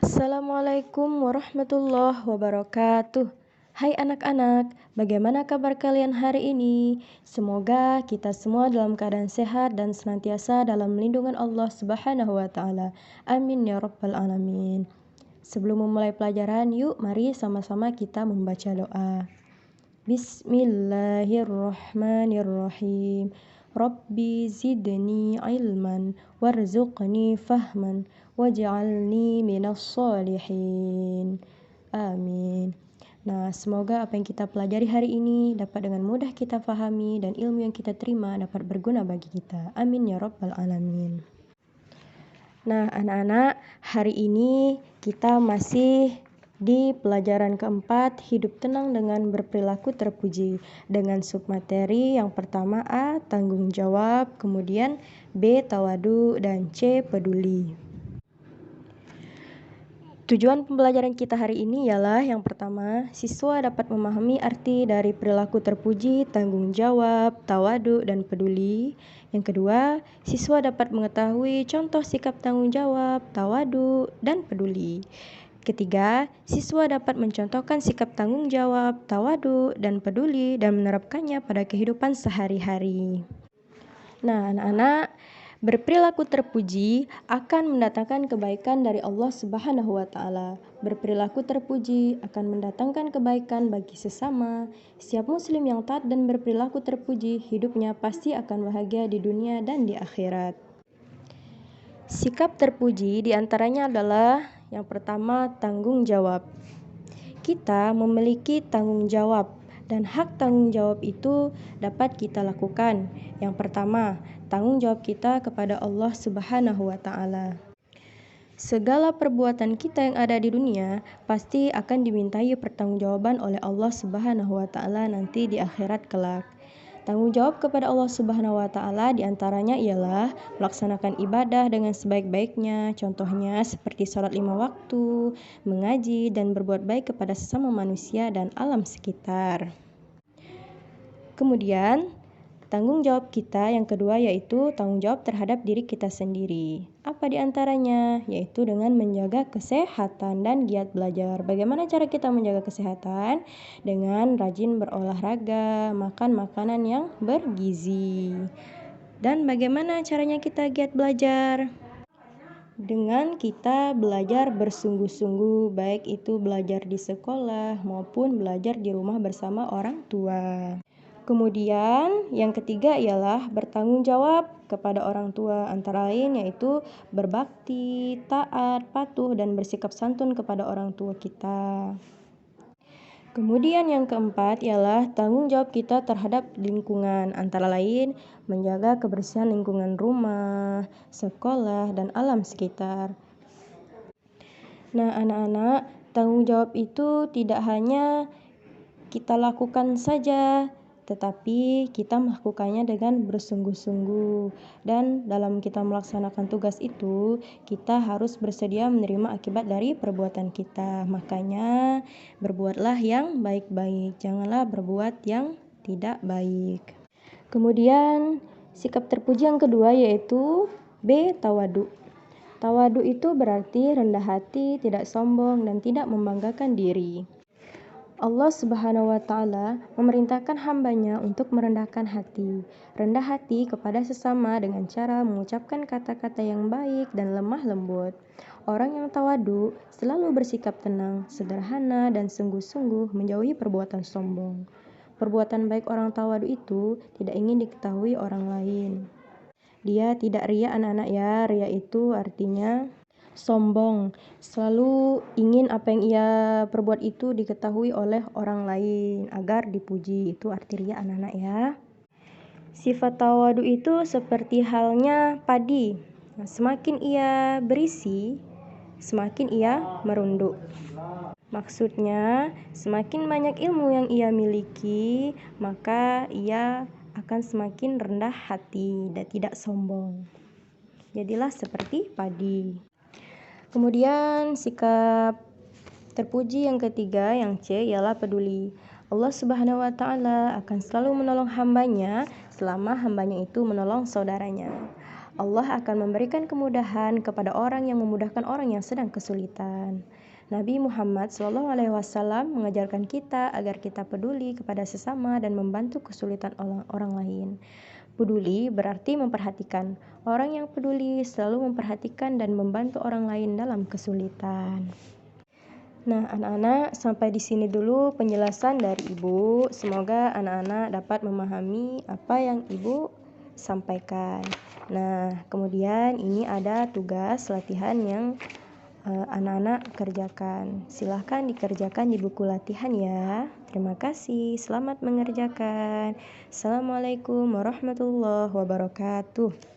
Assalamualaikum warahmatullahi wabarakatuh. Hai anak-anak, bagaimana kabar kalian hari ini? Semoga kita semua dalam keadaan sehat dan senantiasa dalam lindungan Allah Subhanahu wa taala. Amin ya rabbal alamin. Sebelum memulai pelajaran, yuk mari sama-sama kita membaca doa. Bismillahirrahmanirrahim. Rabbi zidni ilman warzuqni fahman waj'alni minas solihin. Amin. Nah, semoga apa yang kita pelajari hari ini dapat dengan mudah kita pahami dan ilmu yang kita terima dapat berguna bagi kita. Amin ya rabbal alamin. Nah, anak-anak, hari ini kita masih di pelajaran keempat, hidup tenang dengan berperilaku terpuji, dengan submateri yang pertama A, tanggung jawab, kemudian B, tawadu, dan C, peduli. Tujuan pembelajaran kita hari ini ialah yang pertama, siswa dapat memahami arti dari perilaku terpuji, tanggung jawab, tawadu, dan peduli. Yang kedua, siswa dapat mengetahui contoh sikap tanggung jawab, tawadu, dan peduli. Ketiga, siswa dapat mencontohkan sikap tanggung jawab, tawadu, dan peduli dan menerapkannya pada kehidupan sehari-hari. Nah, anak-anak, berperilaku terpuji akan mendatangkan kebaikan dari Allah Subhanahu wa taala. Berperilaku terpuji akan mendatangkan kebaikan bagi sesama. Setiap muslim yang taat dan berperilaku terpuji, hidupnya pasti akan bahagia di dunia dan di akhirat. Sikap terpuji diantaranya adalah yang pertama, tanggung jawab. Kita memiliki tanggung jawab dan hak tanggung jawab itu dapat kita lakukan. Yang pertama, tanggung jawab kita kepada Allah Subhanahu wa taala. Segala perbuatan kita yang ada di dunia pasti akan dimintai pertanggungjawaban oleh Allah Subhanahu wa taala nanti di akhirat kelak. Tanggung jawab kepada Allah Subhanahu wa taala diantaranya ialah melaksanakan ibadah dengan sebaik-baiknya, contohnya seperti sholat 5 waktu, mengaji, dan berbuat baik kepada sesama manusia dan alam sekitar. Kemudian, tanggung jawab kita yang kedua yaitu tanggung jawab terhadap diri kita sendiri. Apa diantaranya? Yaitu dengan menjaga kesehatan dan giat belajar. Bagaimana cara kita menjaga kesehatan? Dengan rajin berolahraga, makan makanan yang bergizi. Dan bagaimana caranya kita giat belajar? Dengan kita belajar bersungguh-sungguh, baik itu belajar di sekolah maupun belajar di rumah bersama orang tua. Kemudian yang ketiga ialah bertanggung jawab kepada orang tua, antara lain yaitu berbakti, taat, patuh, dan bersikap santun kepada orang tua kita. Kemudian yang keempat ialah tanggung jawab kita terhadap lingkungan, antara lain menjaga kebersihan lingkungan rumah, sekolah, dan alam sekitar. Nah, anak-anak, tanggung jawab itu tidak hanya kita lakukan saja, tetapi kita melakukannya dengan bersungguh-sungguh. Dan dalam kita melaksanakan tugas itu, kita harus bersedia menerima akibat dari perbuatan kita. Makanya, berbuatlah yang baik-baik, janganlah berbuat yang tidak baik. Kemudian, sikap terpuji yang kedua yaitu B, tawadu. Tawadu itu berarti rendah hati, tidak sombong, dan tidak membanggakan diri. Allah Subhanahu wa taala memerintahkan hambanya untuk merendahkan hati. Rendah hati kepada sesama dengan cara mengucapkan kata-kata yang baik dan lemah lembut. Orang yang tawadu selalu bersikap tenang, sederhana, dan sungguh-sungguh menjauhi perbuatan sombong. Perbuatan baik orang tawadu itu tidak ingin diketahui orang lain. Dia tidak ria, anak-anak ya. Ria itu artinya sombong, selalu ingin apa yang ia perbuat itu diketahui oleh orang lain agar dipuji. Itu arti ria, anak-anak ya. Sifat tawadu itu seperti halnya padi. Semakin ia berisi, semakin ia merunduk. Maksudnya, semakin banyak ilmu yang ia miliki, maka ia akan semakin rendah hati dan tidak sombong. Jadilah seperti padi. Kemudian sikap terpuji yang ketiga, yang C, ialah peduli. Allah Subhanahu wa taala akan selalu menolong hambanya selama hambanya itu menolong saudaranya. Allah akan memberikan kemudahan kepada orang yang memudahkan orang yang sedang kesulitan. Nabi Muhammad SAW mengajarkan kita agar kita peduli kepada sesama dan membantu kesulitan orang lain. Peduli berarti memperhatikan. Orang yang peduli selalu memperhatikan dan membantu orang lain dalam kesulitan. Nah, anak-anak, sampai di sini dulu penjelasan dari Ibu. Semoga anak-anak dapat memahami apa yang Ibu sampaikan. Nah, kemudian ini ada tugas latihan yang anak-anak kerjakan. Silahkan dikerjakan di buku latihan ya. Terima kasih, selamat mengerjakan. Assalamualaikum warahmatullahi wabarakatuh.